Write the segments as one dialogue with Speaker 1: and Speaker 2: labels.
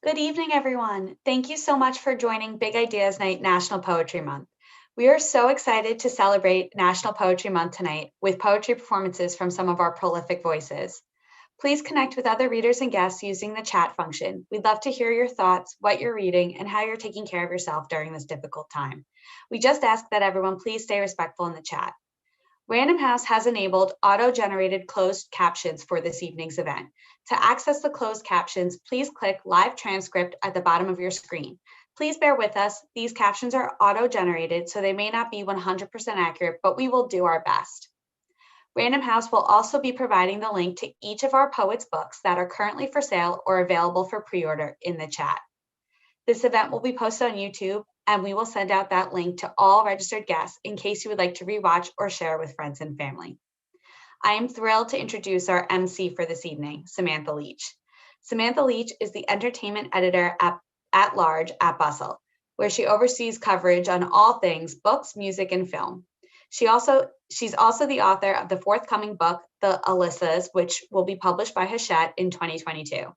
Speaker 1: Good evening, everyone. Thank you so much for joining Big Ideas Night National Poetry Month. We are so excited to celebrate National Poetry Month tonight with poetry performances from some of our prolific voices. Please connect with other readers and guests using the chat function. We'd love to hear your thoughts, what you're reading, and how you're taking care of yourself during this difficult time. We just ask that everyone please stay respectful in the chat. Random House has enabled auto-generated closed captions for this evening's event. To access the closed captions, please click Live Transcript at the bottom of your screen. Please bear with us. These captions are auto-generated, so they may not be 100% accurate, but we will do our best. Random House will also be providing the link to each of our poets' books that are currently for sale or available for pre-order in the chat. This event will be posted on YouTube, and we will send out that link to all registered guests in case you would like to rewatch or share with friends and family. I am thrilled to introduce our MC for this evening, Samantha Leach. Samantha Leach is the entertainment editor at large at Bustle, where she oversees coverage on all things books, music, and film. She's also the author of the forthcoming book, The Alyssas, which will be published by Hachette in 2022.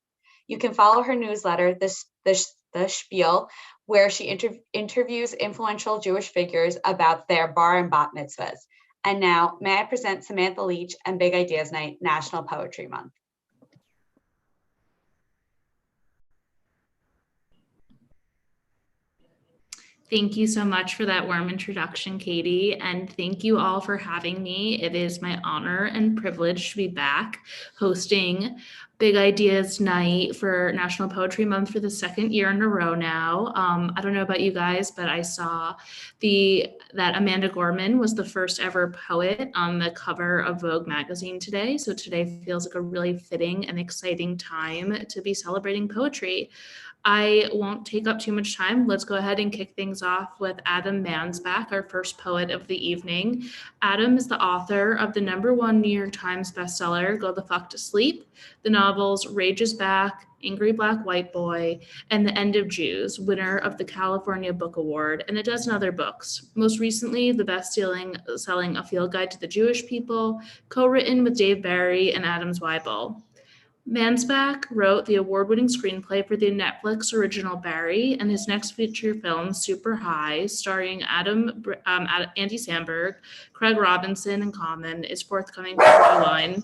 Speaker 1: You can follow her newsletter, The Spiel, where she interviews influential Jewish figures about their bar and bat mitzvahs. And now, may I present Samantha Leach and Big Ideas Night National Poetry Month.
Speaker 2: Thank you so much for that warm introduction, Katie, and thank you all for having me. It is my honor and privilege to be back hosting Big Ideas Night for National Poetry Month for the second year in a row now. I don't know about you guys, but I saw that Amanda Gorman was the first ever poet on the cover of Vogue magazine today. So today feels like a really fitting and exciting time to be celebrating poetry. I won't take up too much time. Let's go ahead and kick things off with Adam Mansbach, our first poet of the evening. Adam is the author of the #1 New York Times bestseller, Go the Fuck to Sleep, the novels Rage is Back, Angry Black White Boy, and The End of Jews, winner of the California Book Award, and a dozen other books. Most recently, the best-selling A Field Guide to the Jewish People, co-written with Dave Barry and Adam Zweibel. Mansbach wrote the award-winning screenplay for the Netflix original Barry, and his next feature film, Super High, starring Andy Samberg, Craig Robinson, and Common, is forthcoming from New Line.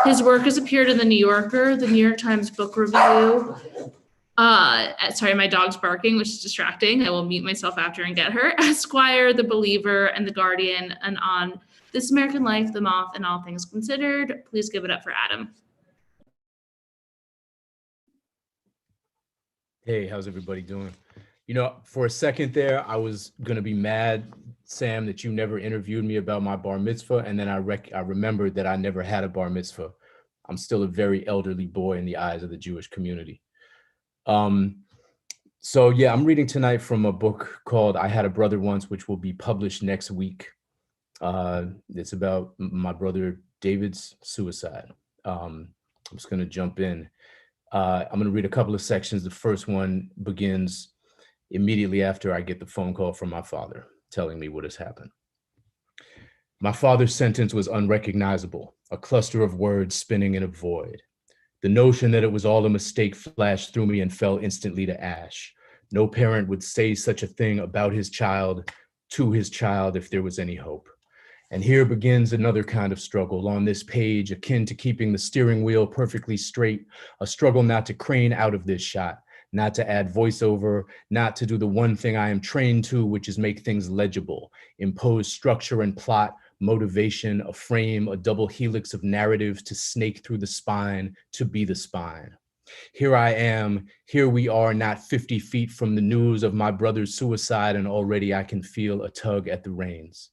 Speaker 2: His work has appeared in The New Yorker, the New York Times Book Review. Sorry, my dog's barking, which is distracting. I will mute myself after and get her. Esquire, The Believer, and The Guardian, and on This American Life, The Moth, and All Things Considered. Please give it up for Adam.
Speaker 3: Hey, how's everybody doing? You know, for a second there, I was going to be mad, Sam, that you never interviewed me about my bar mitzvah. And then I remembered that I never had a bar mitzvah. I'm still a very elderly boy in the eyes of the Jewish community. So yeah, I'm reading tonight from a book called I Had a Brother Once, which will be published next week. It's about my brother David's suicide. I'm just going to jump in. I'm going to read a couple of sections. The first one begins immediately after I get the phone call from my father telling me what has happened. My father's sentence was unrecognizable, a cluster of words spinning in a void. The notion that it was all a mistake flashed through me and fell instantly to ash. No parent would say such a thing about his child, to his child, if there was any hope. And here begins another kind of struggle on this page, akin to keeping the steering wheel perfectly straight, a struggle not to crane out of this shot, not to add voiceover, not to do the one thing I am trained to, which is make things legible, impose structure and plot, motivation, a frame, a double helix of narrative to snake through the spine, to be the spine. Here I am, here we are, not 50 feet from the news of my brother's suicide, and already I can feel a tug at the reins.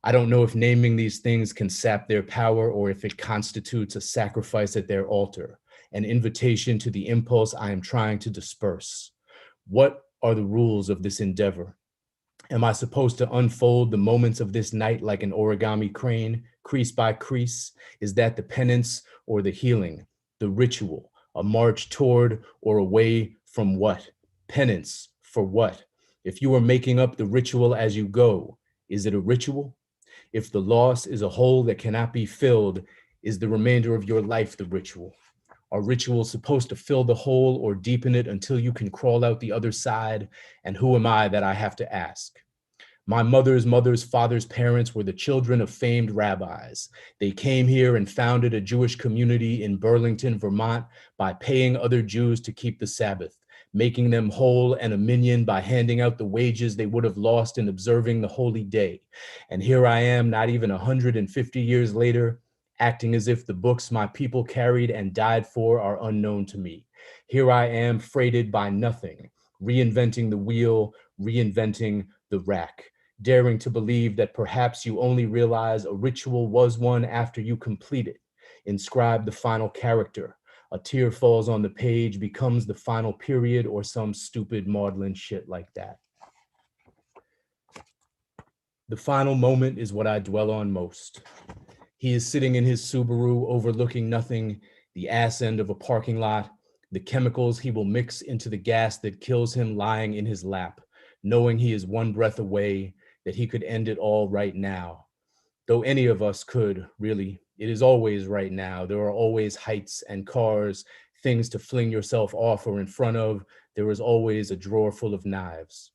Speaker 3: I don't know if naming these things can sap their power or if it constitutes a sacrifice at their altar, an invitation to the impulse I am trying to disperse. What are the rules of this endeavor? Am I supposed to unfold the moments of this night like an origami crane, crease by crease? Is that the penance or the healing, the ritual, a march toward or away from what? Penance for what? If you are making up the ritual as you go, is it a ritual? If the loss is a hole that cannot be filled, is the remainder of your life the ritual? Are rituals supposed to fill the hole or deepen it until you can crawl out the other side? And who am I that I have to ask? My mother's father's parents were the children of famed rabbis. They came here and founded a Jewish community in Burlington, Vermont, by paying other Jews to keep the Sabbath, making them whole and a minion by handing out the wages they would have lost in observing the holy day. And here I am, not even 150 years later, acting as if the books my people carried and died for are unknown to me. Here I am, freighted by nothing, reinventing the wheel, reinventing the rack, daring to believe that perhaps you only realize a ritual was one after you complete it. Inscribe the final character. A tear falls on the page, becomes the final period, or some stupid maudlin shit like that. The final moment is what I dwell on most. He is sitting in his Subaru, overlooking nothing, the ass end of a parking lot, the chemicals he will mix into the gas that kills him lying in his lap, knowing he is one breath away, that he could end it all right now. Though any of us could, really. It is always right now. There are always heights and cars, things to fling yourself off or in front of. There is always a drawer full of knives.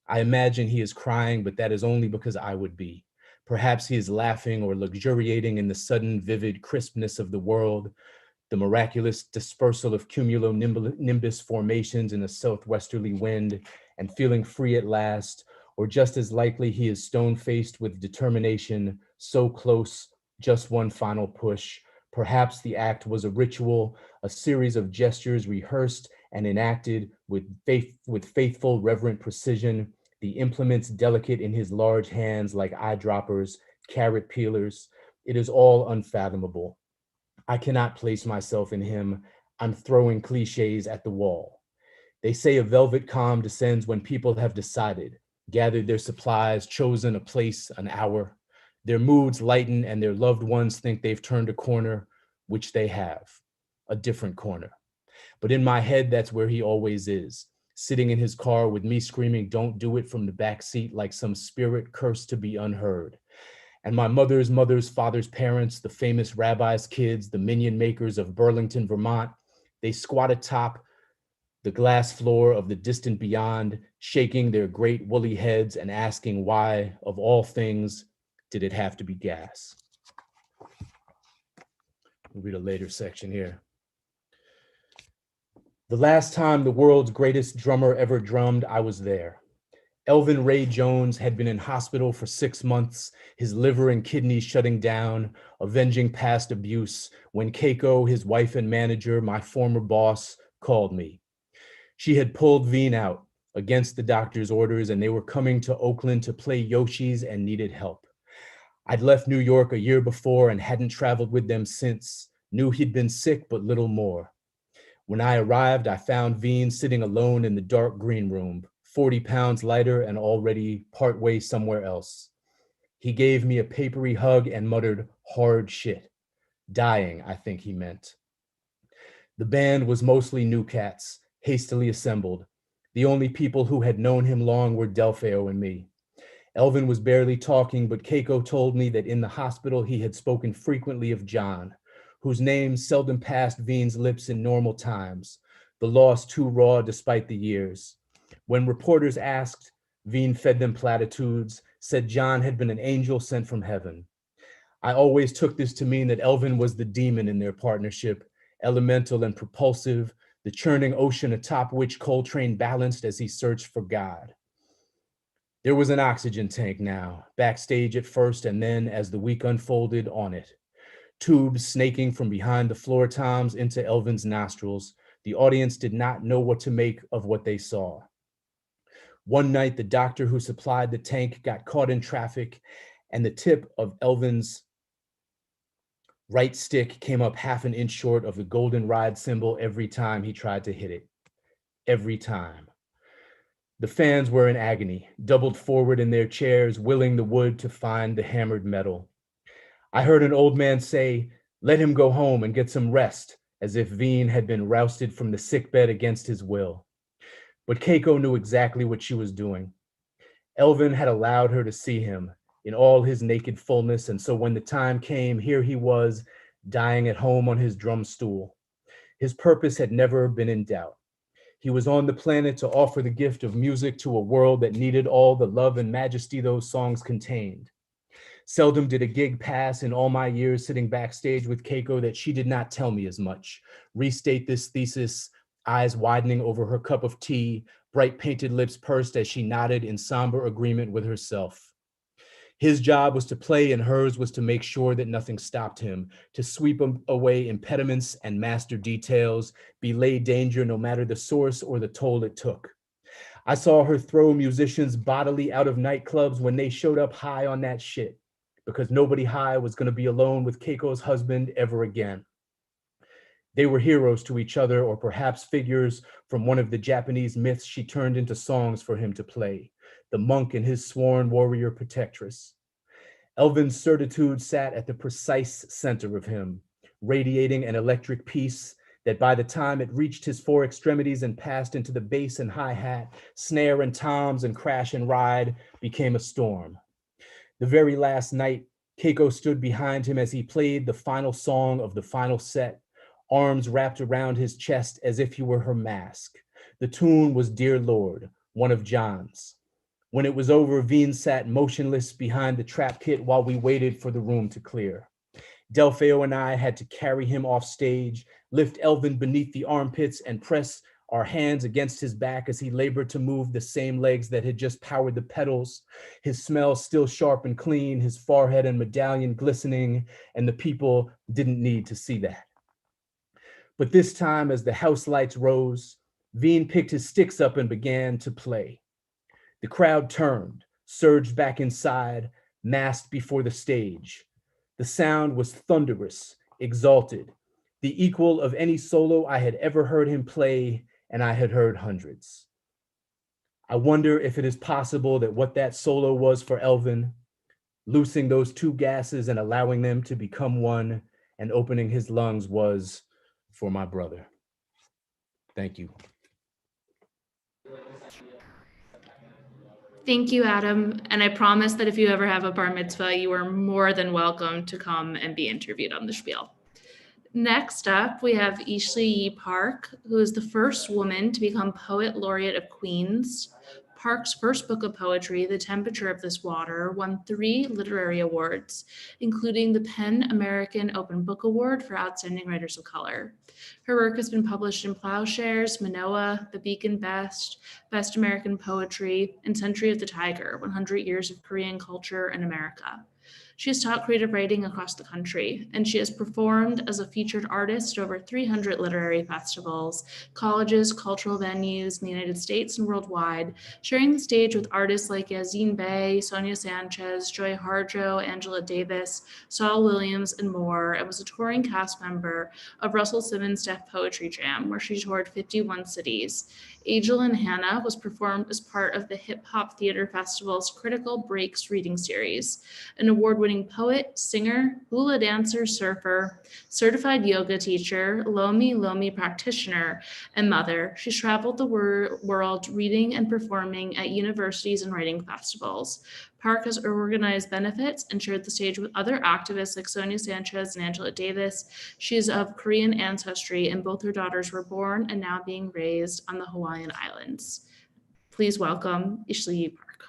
Speaker 3: I imagine he is crying, but that is only because I would be. Perhaps he is laughing or luxuriating in the sudden, vivid crispness of the world. the miraculous dispersal of cumulonimbus formations in a southwesterly wind, and feeling free at last, or just as likely he is stone-faced with determination, so close, just one final push. Perhaps the act was a ritual, a series of gestures rehearsed and enacted with faithful, reverent precision, the implements delicate in his large hands like eyedroppers, carrot peelers. It is all unfathomable. I cannot place myself in him. I'm throwing cliches at the wall. They say a velvet calm descends when people have decided, gathered their supplies, chosen a place, an hour. Their moods lighten and their loved ones think they've turned a corner, which they have, a different corner. But in my head, that's where he always is, sitting in his car with me screaming, "Don't do it," from the back seat like some spirit cursed to be unheard. And my mother's father's parents, the famous rabbi's kids, the minion makers of Burlington, Vermont, they squat atop the glass floor of the distant beyond, shaking their great woolly heads and asking why, of all things, did it have to be gas? We'll read a later section here. The last time the world's greatest drummer ever drummed, I was there. Elvin Ray Jones had been in hospital for 6 months, his liver and kidneys shutting down, avenging past abuse, when Keiko, his wife and manager, my former boss, called me. She had pulled Veen out against the doctor's orders, and they were coming to Oakland to play Yoshi's and needed help. I'd left New York a year before and hadn't traveled with them since, knew he'd been sick, but little more. When I arrived, I found Veen sitting alone in the dark green room, 40 pounds lighter and already partway somewhere else. He gave me a papery hug and muttered, "Hard shit." Dying, I think he meant. The band was mostly new cats, hastily assembled. The only people who had known him long were Delfeo and me. Elvin was barely talking, but Keiko told me that in the hospital he had spoken frequently of John, whose name seldom passed Veen's lips in normal times, the loss too raw despite the years. When reporters asked, Veen fed them platitudes, said John had been an angel sent from heaven. I always took this to mean that Elvin was the demon in their partnership, elemental and propulsive, the churning ocean atop which Coltrane balanced as he searched for God. There was an oxygen tank now, backstage at first, and then, as the week unfolded, on it. Tubes snaking from behind the floor toms into Elvin's nostrils. The audience did not know what to make of what they saw. One night, the doctor who supplied the tank got caught in traffic, and the tip of Elvin's right stick came up half an inch short of the golden ride symbol every time he tried to hit it. Every time. The fans were in agony, doubled forward in their chairs, willing the wood to find the hammered metal. I heard an old man say, "Let him go home and get some rest," as if Veen had been rousted from the sickbed against his will. But Keiko knew exactly what she was doing. Elvin had allowed her to see him in all his naked fullness, and so when the time came, here he was, dying at home on his drum stool. His purpose had never been in doubt. He was on the planet to offer the gift of music to a world that needed all the love and majesty those songs contained. Seldom did a gig pass in all my years sitting backstage with Keiko that she did not tell me as much. Restate this thesis, eyes widening over her cup of tea, bright painted lips pursed as she nodded in somber agreement with herself. His job was to play and hers was to make sure that nothing stopped him, to sweep away impediments and master details, belay danger no matter the source or the toll it took. I saw her throw musicians bodily out of nightclubs when they showed up high on that shit, because nobody high was going to be alone with Keiko's husband ever again. They were heroes to each other, or perhaps figures from one of the Japanese myths she turned into songs for him to play, the monk and his sworn warrior protectress. Elvin's certitude sat at the precise center of him, radiating an electric peace that by the time it reached his four extremities and passed into the bass and hi-hat, snare and toms and crash and ride, became a storm. The very last night, Keiko stood behind him as he played the final song of the final set, arms wrapped around his chest as if he were her mask. The tune was Dear Lord, one of John's. When it was over, Veen sat motionless behind the trap kit while we waited for the room to clear. Delpheo and I had to carry him off stage, lift Elvin beneath the armpits, and press our hands against his back as he labored to move the same legs that had just powered the pedals, his smell still sharp and clean, his forehead and medallion glistening, and the people didn't need to see that. But this time, as the house lights rose, Veen picked his sticks up and began to play. The crowd turned, surged back inside, massed before the stage. The sound was thunderous, exalted, the equal of any solo I had ever heard him play, and I had heard hundreds. I wonder if it is possible that what that solo was for Elvin, loosing those two gases and allowing them to become one and opening his lungs, was for my brother. Thank you.
Speaker 2: Thank you, Adam. And I promise that if you ever have a bar mitzvah, you are more than welcome to come and be interviewed on the spiel. Next up, we have Ishley Park, who is the first woman to become Poet Laureate of Queens. Park's first book of poetry, The Temperature of This Water, won 3 literary awards, including the PEN American Open Book Award for Outstanding Writers of Color. Her work has been published in Plowshares, Manoa, The Beacon Best, Best American Poetry, and Century of the Tiger, 100 Years of Korean Culture in America. She has taught creative writing across the country, and she has performed as a featured artist at over 300 literary festivals, colleges, cultural venues in the United States and worldwide, sharing the stage with artists like Yazine Bey, Sonia Sanchez, Joy Harjo, Angela Davis, Saul Williams, and more, and was a touring cast member of Russell Simmons' Deaf Poetry Jam, where she toured 51 cities. Angel and Hannah was performed as part of the Hip Hop Theater Festival's Critical Breaks reading series. An award-winning poet, singer, hula dancer, surfer, certified yoga teacher, Lomi practitioner, and mother, she's traveled the world reading and performing at universities and writing festivals. Park has organized benefits and shared the stage with other activists like Sonia Sanchez and Angela Davis. She is of Korean ancestry, and both her daughters were born and now being raised on the Hawaiian Islands. Please welcome Ishley Park.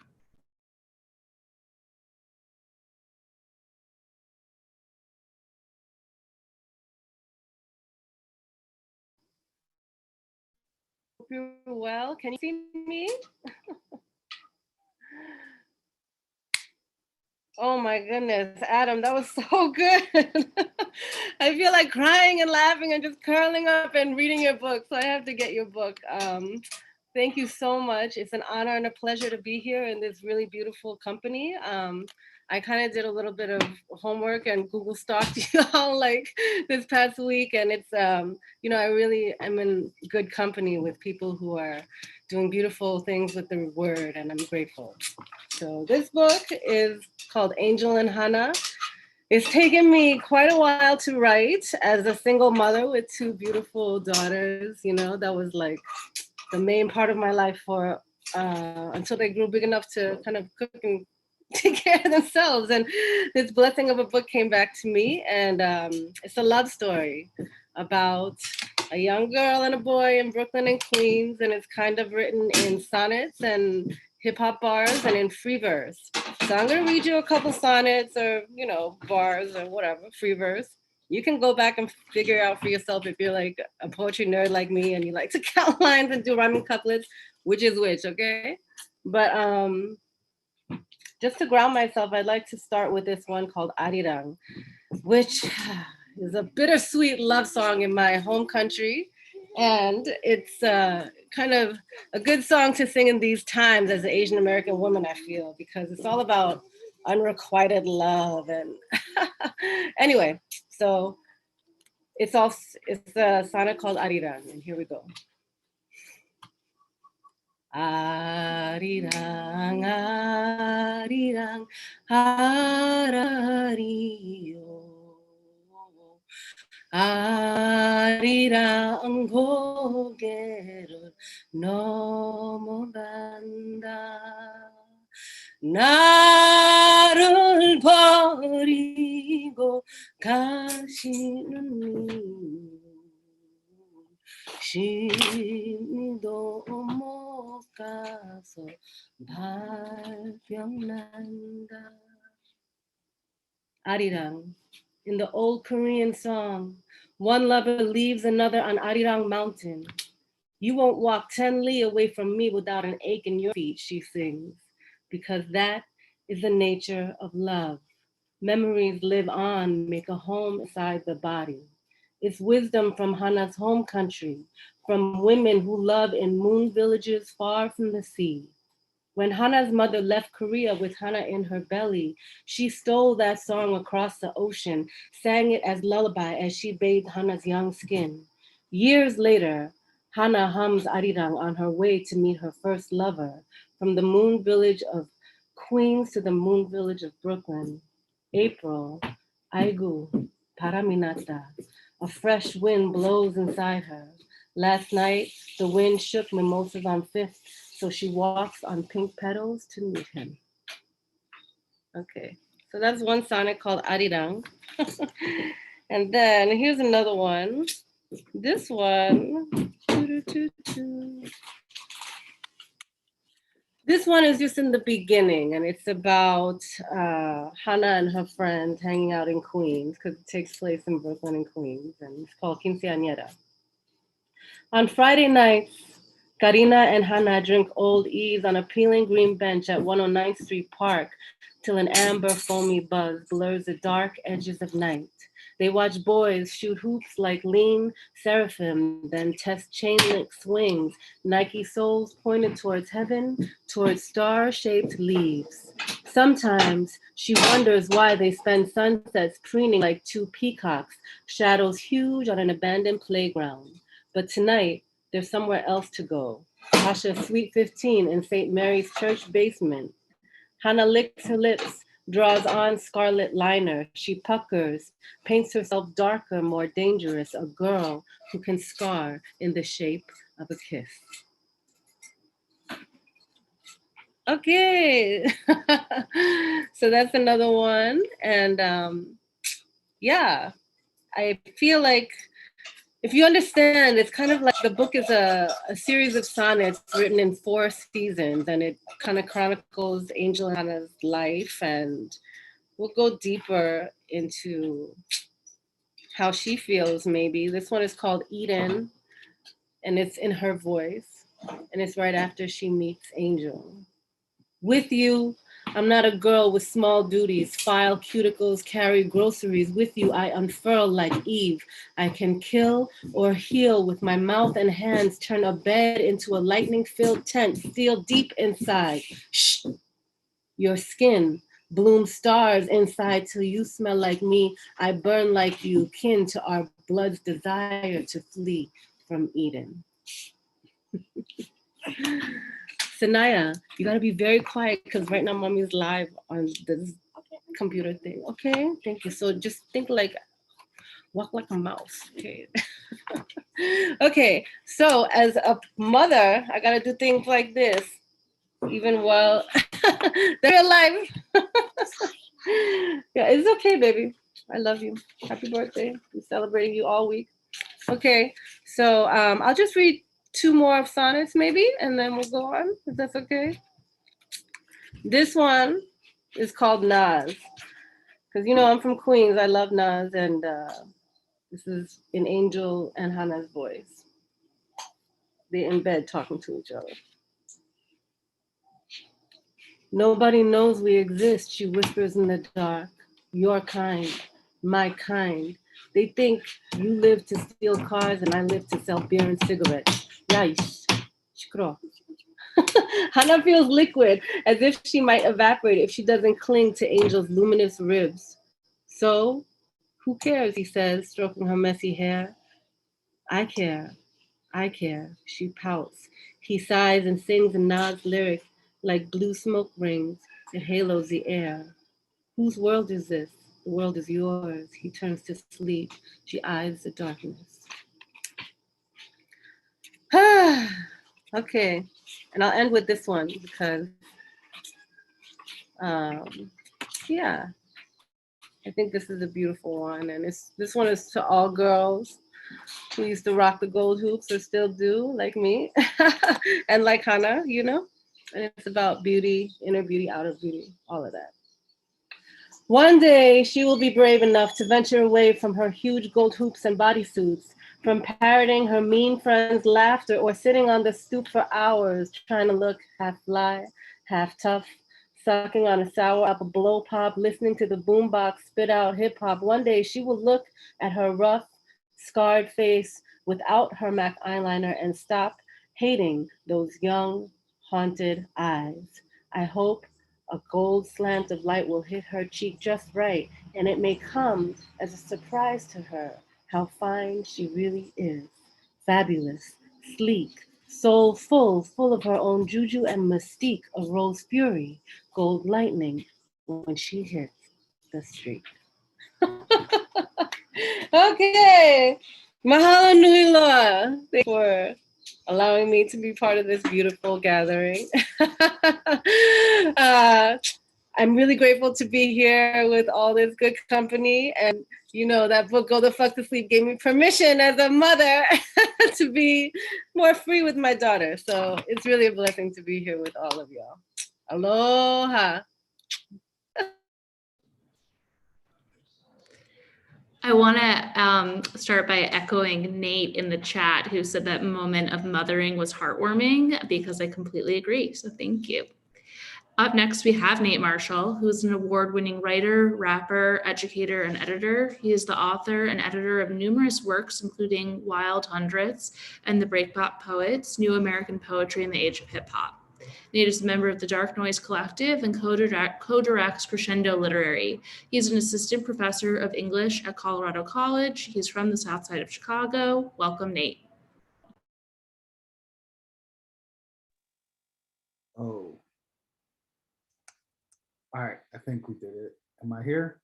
Speaker 4: Hope you're well. Can you see me? Oh my goodness, Adam, that was so good. I feel like crying and laughing and just curling up and reading your book. So I have to get your book. Thank you so much. It's an honor and a pleasure to be here in this really beautiful company. I kind of did a little bit of homework and Google stalked you all like this past week. And it's, you know, I really am in good company with people who are doing beautiful things with the word, and I'm grateful. So this book is called Angel and Hannah. It's taken me quite a while to write as a single mother with 2 beautiful daughters. You know, that was like the main part of my life for until they grew big enough to kind of cook and take care of themselves. And this blessing of a book came back to me, and it's a love story about a young girl and a boy in Brooklyn and Queens, and it's kind of written in sonnets and hip hop bars and in free verse. So I'm gonna read you a couple sonnets or, you know, bars or whatever, free verse. You can go back and figure out for yourself if you're like a poetry nerd like me and you like to count lines and do rhyming couplets, which is which, okay? But just to ground myself, I'd like to start with this one called Arirang, which is a bittersweet love song in my home country. And it's kind of a good song to sing in these times as an Asian American woman, I feel, because it's all about unrequited love. And anyway, so it's a sonnet called Arirang, and here we go. Arirang, arirang, arario. 아리랑 고개를 넘어간다. 나를 버리고 가시는 심도 못 가서 발병난다. 아리랑 in the old Korean song, one lover leaves another on Arirang Mountain. You won't walk 10 li away from me without an ache in your feet, she sings, because that is the nature of love. Memories live on, make a home inside the body. It's wisdom from Hana's home country, from women who love in moon villages far from the sea. When Hana's mother left Korea with Hana in her belly, she stole that song across the ocean, sang it as lullaby as she bathed Hana's young skin. Years later, Hana hums Arirang on her way to meet her first lover, from the moon village of Queens to the moon village of Brooklyn. April, Aigu, Paraminata, a fresh wind blows inside her. Last night, the wind shook mimosas on Fifth, so she walks on pink petals to meet him. Okay, so that's one sonnet called Arirang. And then here's another one. This one, this one is just in the beginning, and it's about Hana and her friends hanging out in Queens, because it takes place in Brooklyn and Queens, and it's called Quinceañera. On Friday nights, Karina and Hana drink Old E's on a peeling green bench at 109th Street Park till an amber foamy buzz blurs the dark edges of night. They watch boys shoot hoops like lean seraphim, then test chain link swings, Nike soles pointed towards heaven, towards star-shaped leaves. Sometimes she wonders why they spend sunsets preening like two peacocks, shadows huge on an abandoned playground. But tonight, there's somewhere else to go. Tasha's Sweet 15 in St. Mary's Church basement. Hana licks her lips, draws on scarlet liner. She puckers, paints herself darker, more dangerous, a girl who can scar in the shape of a kiss. Okay, so that's another one. And yeah, I feel like if you understand, it's kind of like the book is a series of sonnets written in 4 seasons, and it kind of chronicles Angel Hana's life, and we'll go deeper into how she feels maybe. This one is called Eden, and it's in her voice, and it's right after she meets Angel. With you, I'm not a girl with small duties, file cuticles, carry groceries. With you, I unfurl like Eve. I can kill or heal with my mouth and hands, turn a bed into a lightning-filled tent, steal deep inside. Shh. Your skin, bloom stars inside till you smell like me. I burn like you, kin to our blood's desire to flee from Eden. Sanaya, you gotta be very quiet because right now mommy's live on this computer thing. Okay, thank you. So just think like, walk like a mouse. Okay. Okay, so as a mother, I gotta do things like this, even while they're alive. Yeah, it's okay, baby. I love you. Happy birthday. I'm celebrating you all week. Okay, so I'll just read 2 more sonnets maybe, and then we'll go on, if that's okay. This one is called Nas, because you know I'm from Queens. I love Nas, and this is in Angel and Hana's voice. They're in bed talking to each other. Nobody knows we exist, she whispers in the dark. Your kind, my kind. They think you live to steal cars and I live to sell beer and cigarettes. Yaish, shkro. Hana feels liquid, as if she might evaporate if she doesn't cling to Angel's luminous ribs. So, who cares, he says, stroking her messy hair. I care, she pouts. He sighs and sings a Nas lyric like blue smoke rings. It halos the air. Whose world is this? The world is yours. He turns to sleep. She eyes the darkness. Okay, and I'll end with this one because, yeah, I think this is a beautiful one, and this one is to all girls who used to rock the gold hoops or still do, like me, and like Hana, you know, and it's about beauty, inner beauty, outer beauty, all of that. One day, she will be brave enough to venture away from her huge gold hoops and bodysuits, from parroting her mean friend's laughter or sitting on the stoop for hours trying to look half fly, half tough, sucking on a sour apple blow pop, listening to the boombox spit out hip hop. One day, she will look at her rough, scarred face without her MAC eyeliner and stop hating those young, haunted eyes. I hope a gold slant of light will hit her cheek just right, and it may come as a surprise to her how fine she really is. Fabulous, sleek, soulful, full of her own juju and mystique, a rose fury, gold lightning when she hits the street. Okay. Mahalo nui loa. Thank you for allowing me to be part of this beautiful gathering. I'm really grateful to be here with all this good company. And, you know, that book, Go the Fuck to Sleep, gave me permission as a mother to be more free with my daughter. So it's really a blessing to be here with all of y'all. Aloha.
Speaker 2: I want to start by echoing Nate in the chat, who said that moment of mothering was heartwarming, because I completely agree. So thank you. Up next, we have Nate Marshall, who is an award-winning writer, rapper, educator, and editor. He is the author and editor of numerous works, including Wild Hundreds and The Breakbot Poets, New American Poetry in the Age of Hip Hop. Nate is a member of the Dark Noise Collective and co-directs Crescendo Literary. He's an assistant professor of English at Colorado College. He's from the South Side of Chicago. Welcome, Nate.
Speaker 5: Oh. All right, I think we did it. Am I here?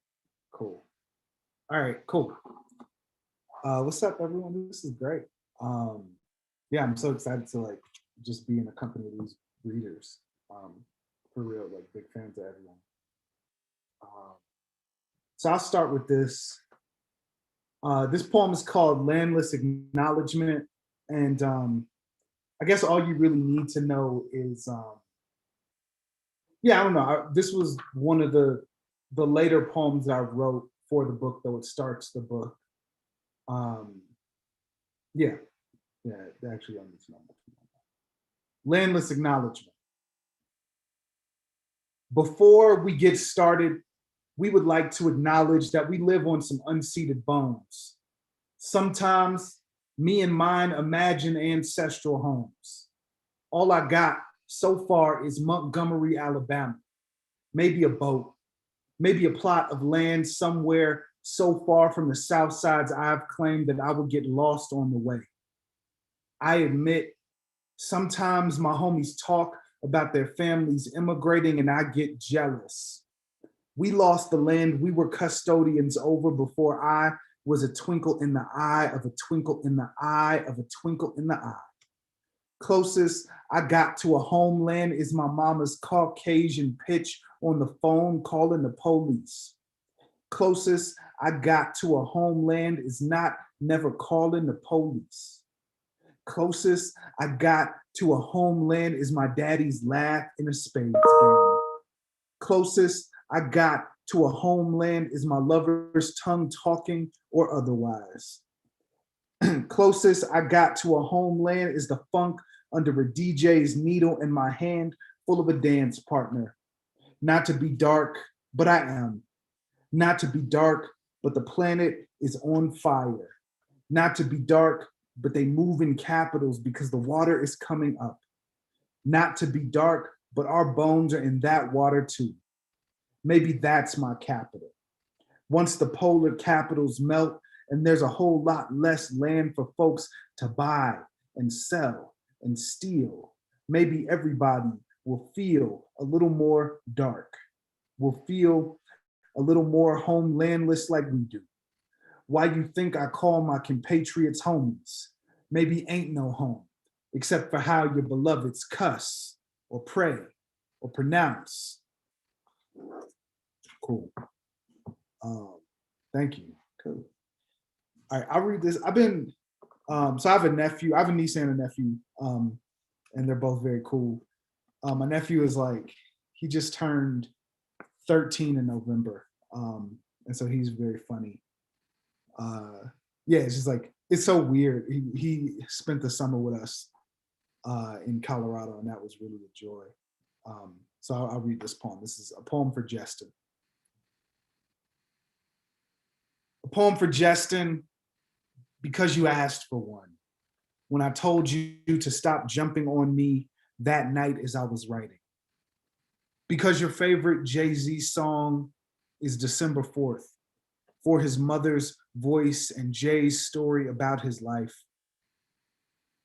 Speaker 5: Cool. All right, cool. What's up, everyone? This is great. Yeah, I'm so excited to like just be in the company of these readers. For real, like big fans of everyone. So I'll start with this. This poem is called Landless Acknowledgement. And I guess all you really need to know is, yeah, I don't know. This was one of the later poems that I wrote for the book, though it starts the book. Yeah, actually on this number. Landless Acknowledgement. Before we get started, we would like to acknowledge that we live on some unceded bones. Sometimes me and mine imagine ancestral homes. All I got so far is Montgomery, Alabama. Maybe a boat, maybe a plot of land somewhere so far from the South Sides I've claimed that I would get lost on the way. I admit, sometimes my homies talk about their families immigrating and I get jealous. We lost the land we were custodians over before I was a twinkle in the eye of a twinkle in the eye of a twinkle in the eye. Closest I got to a homeland is my mama's Caucasian pitch on the phone calling the police. Closest I got to a homeland is not never calling the police. Closest I got to a homeland is my daddy's laugh in a spades game. Closest I got to a homeland is my lover's tongue talking or otherwise. Closest I got to a homeland is the funk under a DJ's needle in my hand full of a dance partner. Not to be dark, but I am. Not to be dark, but the planet is on fire. Not to be dark, but they move in capitals because the water is coming up. Not to be dark, but our bones are in that water too. Maybe that's my capital. Once the polar capitals melt and there's a whole lot less land for folks to buy and sell and steal, maybe everybody will feel a little more dark, will feel a little more homelandless like we do. Why you think I call my compatriots homies? Maybe ain't no home, except for how your beloveds cuss or pray or pronounce. Cool. Thank you. Cool. All right, I'll read this. I've been, so I have a nephew, I have a niece and a nephew, and they're both very cool. My nephew is like, he just turned 13 in November. And so he's very funny. Yeah, it's just like, it's so weird. He spent the summer with us in Colorado, and that was really a joy. So I'll read this poem. This is a poem for Justin. A poem for Justin, because you asked for one. When I told you to stop jumping on me that night as I was writing. Because your favorite Jay-Z song is December 4th, for his mother's voice and Jay's story about his life.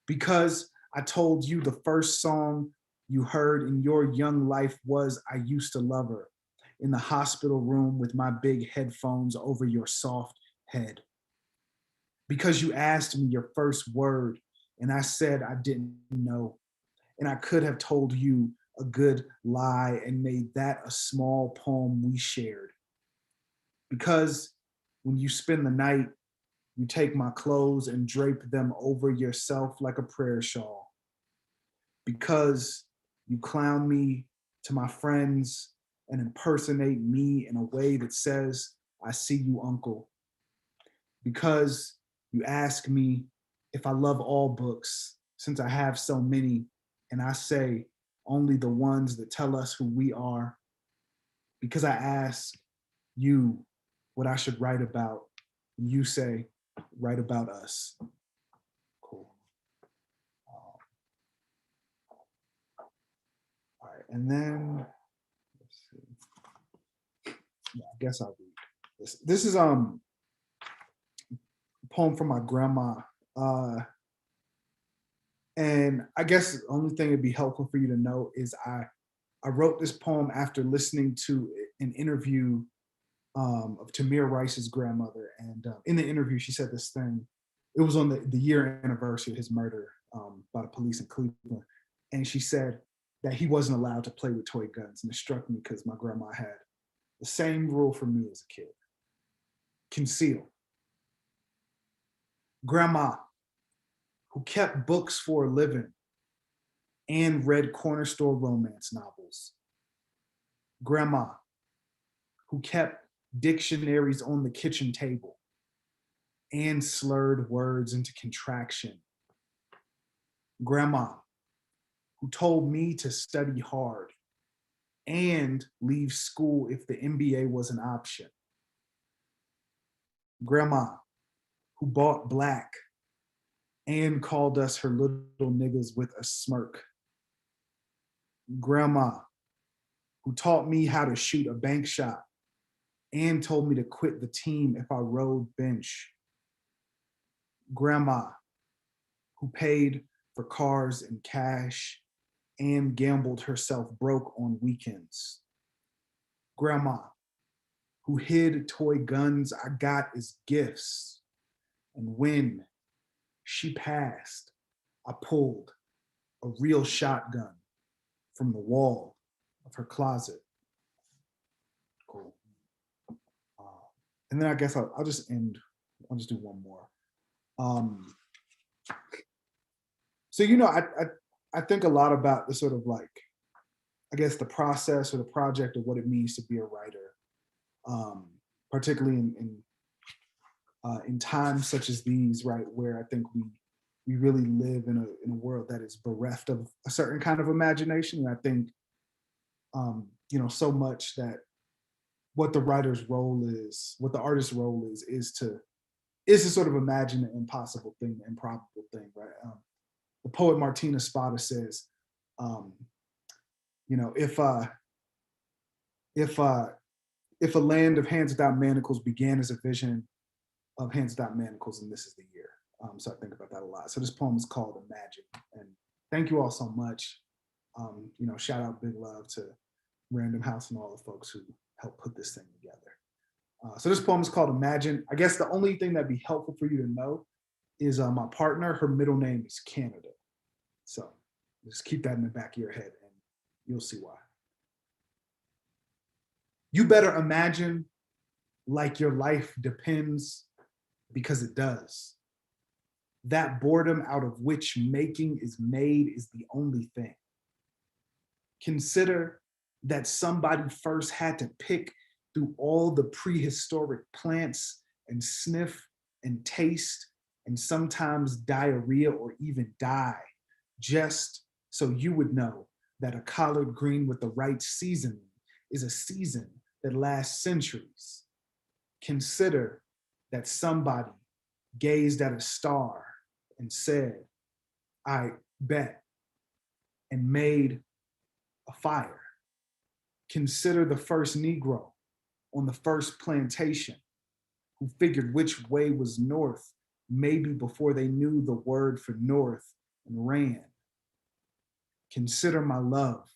Speaker 5: Because I told you the first song you heard in your young life was I Used to Love Her, in the hospital room with my big headphones over your soft head. Because you asked me your first word and I said I didn't know, and I could have told you a good lie and made that a small poem we shared. Because when you spend the night, you take my clothes and drape them over yourself like a prayer shawl. Because you clown me to my friends and impersonate me in a way that says, I see you, uncle. Because you ask me if I love all books, since I have so many, and I say only the ones that tell us who we are. Because I ask you what I should write about, and you say, write about us. Cool. All right, and then, let's see. Yeah, I guess I'll read this. This is a poem from my grandma. And I guess the only thing it'd be helpful for you to know is I wrote this poem after listening to an interview of Tamir Rice's grandmother. And in the interview, she said this thing. It was on the year anniversary of his murder by the police in Cleveland. And she said that he wasn't allowed to play with toy guns. And it struck me because my grandma had the same rule for me as a kid. Conceal. Grandma, who kept books for a living and read corner store romance novels. Grandma, who kept dictionaries on the kitchen table and slurred words into contraction. Grandma, who told me to study hard and leave school if the MBA was an option. Grandma, who bought black and called us her little niggas with a smirk. Grandma, who taught me how to shoot a bank shot and told me to quit the team if I rode bench. Grandma, who paid for cars in cash and gambled herself broke on weekends. Grandma, who hid toy guns I got as gifts. And when she passed, I pulled a real shotgun from the wall of her closet. Cool. And then I guess I'll just end, I'll just do one more. So, you know, I think a lot about the sort of like, I guess the process or the project of what it means to be a writer, particularly in times such as these, right, where I think we really live in a world that is bereft of a certain kind of imagination. And I think, you know, so much that what the writer's role is, what the artist's role is to sort of imagine the impossible thing, the improbable thing, right? The poet Martina Spada says, you know, if a land of hands without manacles began as a vision of hands without manacles, and this is the year. So I think about that a lot. So this poem is called Imagine. And thank you all so much. You know, shout out, big love to Random House and all the folks who helped put this thing together. So this poem is called Imagine. I guess the only thing that'd be helpful for you to know is my partner, her middle name is Canada. So just keep that in the back of your head and you'll see why. You better imagine like your life depends, because it does. That boredom out of which making is made is the only thing. Consider that somebody first had to pick through all the prehistoric plants and sniff and taste and sometimes diarrhea or even die, just so you would know that a collard green with the right seasoning is a season that lasts centuries. Consider that somebody gazed at a star and said, I bet, and made a fire. Consider the first Negro on the first plantation who figured which way was north, maybe before they knew the word for north and ran. Consider my love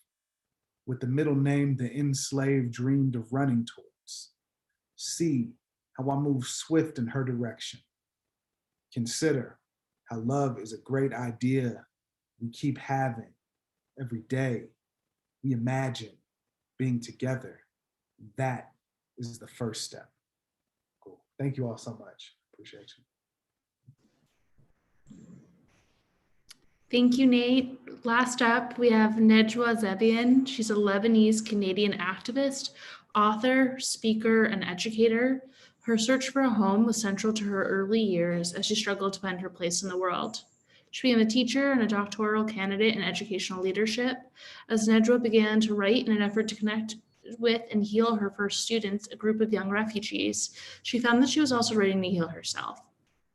Speaker 5: with the middle name the enslaved dreamed of running towards. See how I move swift in her direction. Consider how love is a great idea we keep having every day. We imagine being together. That is the first step. Cool. Thank you all so much. Appreciate you.
Speaker 2: Thank you, Nate. Last up, we have Nedra Zebian. She's a Lebanese Canadian activist, author, speaker, and educator. Her search for a home was central to her early years as she struggled to find her place in the world. She became a teacher and a doctoral candidate in educational leadership as Nedra began to write in an effort to connect with and heal her first students, a group of young refugees. She found that she was also writing to heal herself.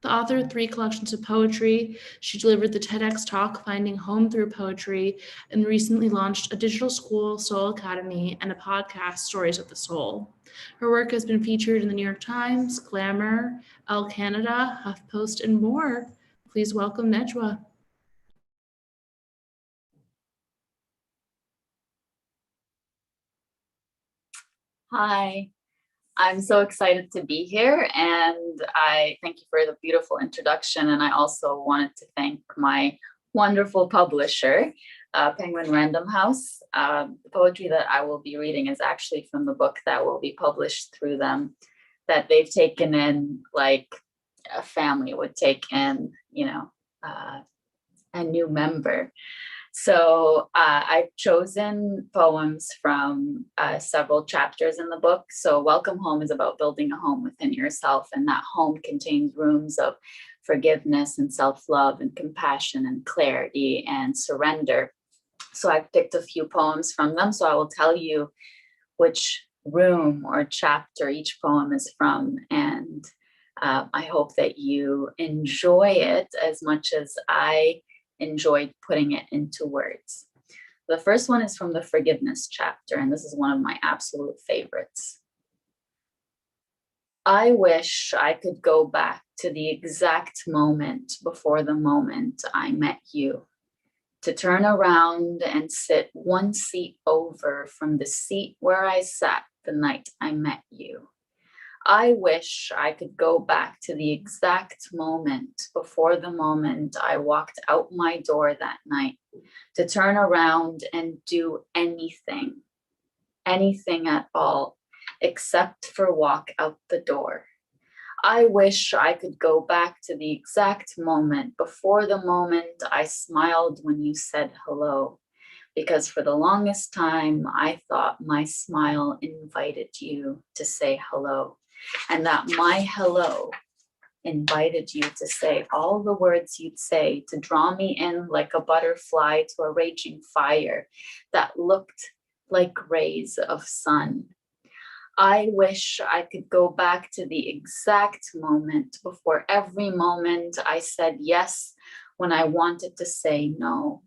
Speaker 2: The author of 3 collections of poetry, she delivered the TEDx talk, Finding Home Through Poetry, and recently launched a digital school, Soul Academy, and a podcast, Stories of the Soul. Her work has been featured in the New York Times, Glamour, Elle Canada, HuffPost, and more. Please welcome Nedra.
Speaker 6: Hi. I'm so excited to be here, and I thank you for the beautiful introduction. And I also wanted to thank my wonderful publisher, Penguin Random House. The poetry that I will be reading is actually from the book that will be published through them, that they've taken in like a family would take in, a new member. So I've chosen poems from several chapters in the book. So Welcome Home is about building a home within yourself, and that home contains rooms of forgiveness and self-love and compassion and clarity and surrender. So I've picked a few poems from them. So I will tell you which room or chapter each poem is from, and I hope that you enjoy it as much as I enjoyed putting it into words. The first one is from the forgiveness chapter, and this is one of my absolute favorites. I wish I could go back to the exact moment before the moment I met you, to turn around and sit one seat over from the seat where I sat the night I met you. I wish I could go back to the exact moment before the moment I walked out my door that night, to turn around and do anything at all, except for walk out the door. I wish I could go back to the exact moment before the moment I smiled when you said hello, because for the longest time, I thought my smile invited you to say hello. And that my hello invited you to say all the words you'd say, to draw me in like a butterfly to a raging fire that looked like rays of sun. I wish I could go back to the exact moment before every moment I said yes when I wanted to say no,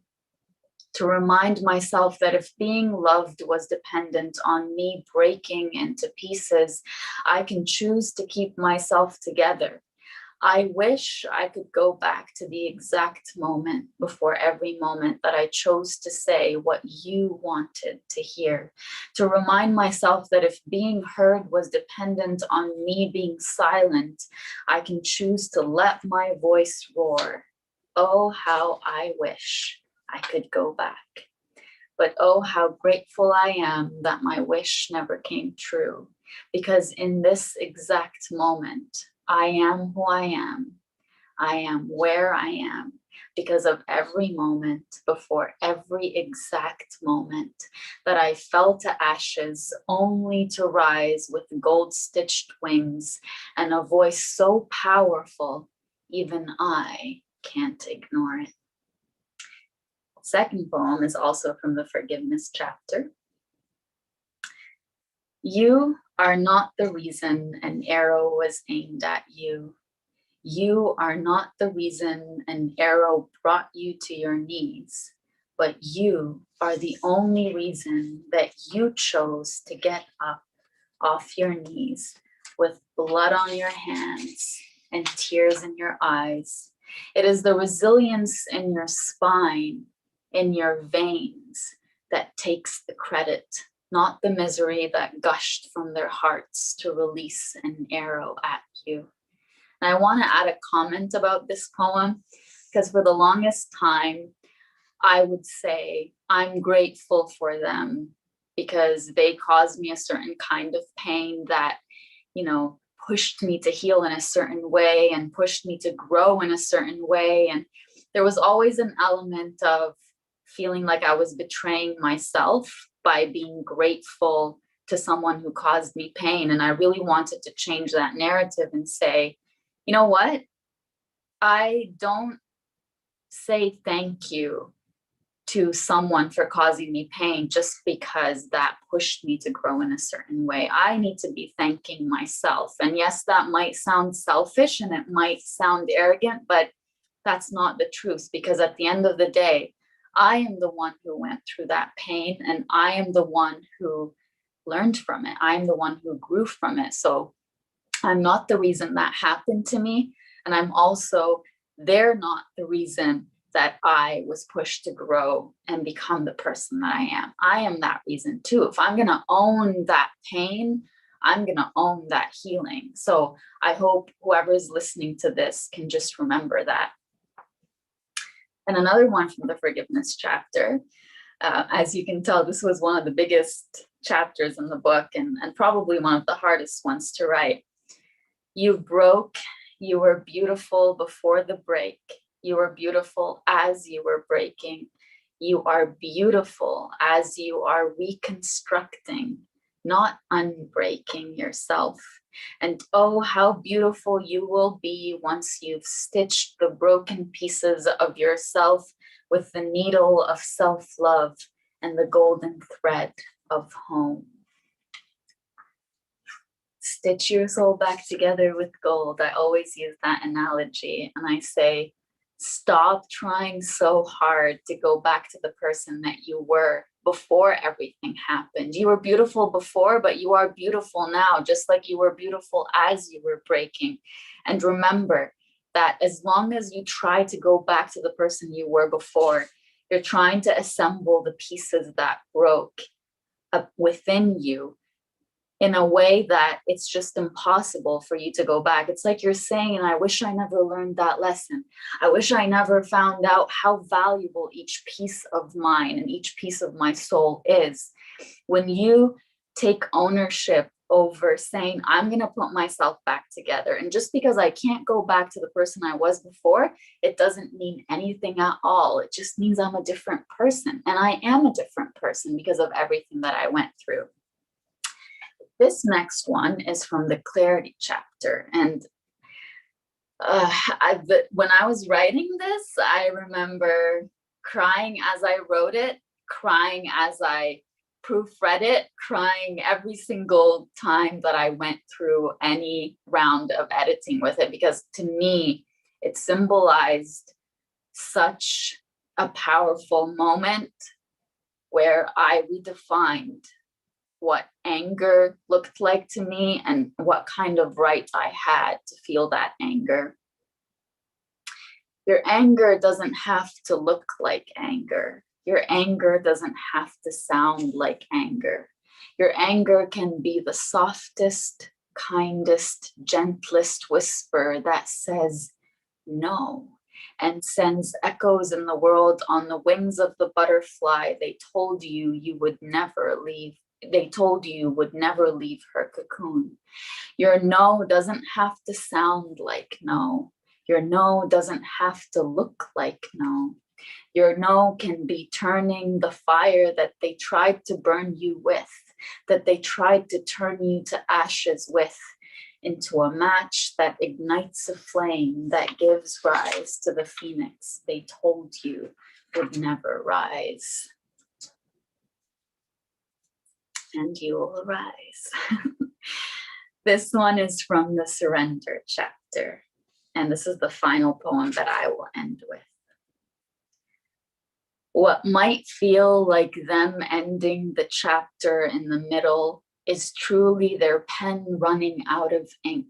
Speaker 6: to remind myself that if being loved was dependent on me breaking into pieces, I can choose to keep myself together. I wish I could go back to the exact moment before every moment that I chose to say what you wanted to hear, to remind myself that if being heard was dependent on me being silent, I can choose to let my voice roar. Oh, how I wish I could go back. But oh, how grateful I am that my wish never came true, because in this exact moment, I am who I am where I am, because of every moment before every exact moment that I fell to ashes only to rise with gold-stitched wings and a voice so powerful, even I can't ignore it. Second poem is also from the forgiveness chapter. You are not the reason an arrow was aimed at you. You are not the reason an arrow brought you to your knees, but you are the only reason that you chose to get up off your knees with blood on your hands and tears in your eyes. It is the resilience in your spine, in your veins, that takes the credit, not the misery that gushed from their hearts to release an arrow at you. And I want to add a comment about this poem, because for the longest time, I would say I'm grateful for them because they caused me a certain kind of pain that, you know, pushed me to heal in a certain way and pushed me to grow in a certain way. And there was always an element of feeling like I was betraying myself by being grateful to someone who caused me pain. And I really wanted to change that narrative and say, you know what? I don't say thank you to someone for causing me pain just because that pushed me to grow in a certain way. I need to be thanking myself. And yes, that might sound selfish and it might sound arrogant, but that's not the truth, because at the end of the day, I am the one who went through that pain and I am the one who learned from it. I am the one who grew from it. So I'm not the reason that happened to me. And I'm also, they're not the reason that I was pushed to grow and become the person that I am. I am that reason too. If I'm going to own that pain, I'm going to own that healing. So I hope whoever's listening to this can just remember that. And another one from the forgiveness chapter. As you can tell, this was one of the biggest chapters in the book and probably one of the hardest ones to write. You broke, you were beautiful before the break. You were beautiful as you were breaking. You are beautiful as you are reconstructing, not unbreaking yourself. And oh, how beautiful you will be once you've stitched the broken pieces of yourself with the needle of self-love and the golden thread of home. Stitch your soul back together with gold. I always use that analogy. And I say, stop trying so hard to go back to the person that you were before everything happened. You were beautiful before, but you are beautiful now, just like you were beautiful as you were breaking. And remember that as long as you try to go back to the person you were before, you're trying to assemble the pieces that broke within you in a way that it's just impossible for you to go back. It's like you're saying, and I wish I never learned that lesson. I wish I never found out how valuable each piece of mine and each piece of my soul is. When you take ownership over saying, I'm going to put myself back together. And just because I can't go back to the person I was before, it doesn't mean anything at all. It just means I'm a different person. And I am a different person because of everything that I went through. This next one is from the clarity chapter. And when I was writing this, I remember crying as I wrote it, crying as I proofread it, crying every single time that I went through any round of editing with it, because to me, it symbolized such a powerful moment where I redefined what anger looked like to me and what kind of right I had to feel that anger. Your anger doesn't have to look like anger. Your anger doesn't have to sound like anger. Your anger can be the softest, kindest, gentlest whisper that says no and sends echoes in the world on the wings of the butterfly they told you you would never leave. They told you would never leave her cocoon. Your no doesn't have to sound like no. Your no doesn't have to look like no. Your no can be turning the fire that they tried to burn you with, that they tried to turn you to ashes with, into a match that ignites a flame that gives rise to the phoenix they told you would never rise. And you will rise. This one is from the Surrender chapter. And this is the final poem that I will end with. What might feel like them ending the chapter in the middle is truly their pen running out of ink,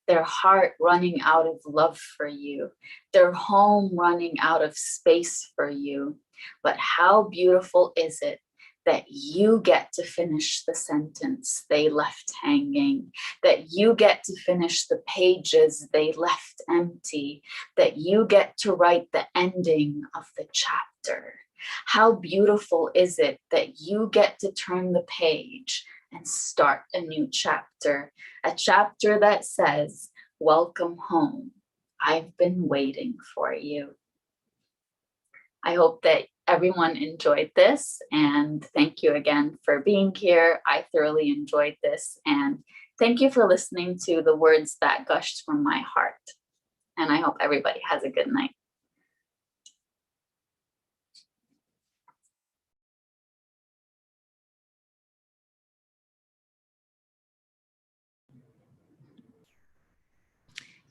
Speaker 6: their heart running out of love for you, their home running out of space for you. But how beautiful is it that you get to finish the sentence they left hanging, that you get to finish the pages they left empty, that you get to write the ending of the chapter. How beautiful is it that you get to turn the page and start a new chapter, a chapter that says, welcome home. I've been waiting for you. I hope that everyone enjoyed this, and thank you again for being here. I thoroughly enjoyed this, and thank you for listening to the words that gushed from my heart. And I hope everybody has a good night.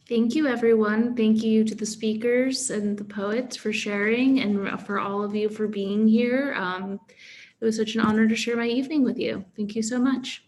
Speaker 2: Thank you, everyone. Thank you to the speakers and the poets for sharing, and for all of you for being here. It was such an honor to share my evening with you. Thank you so much.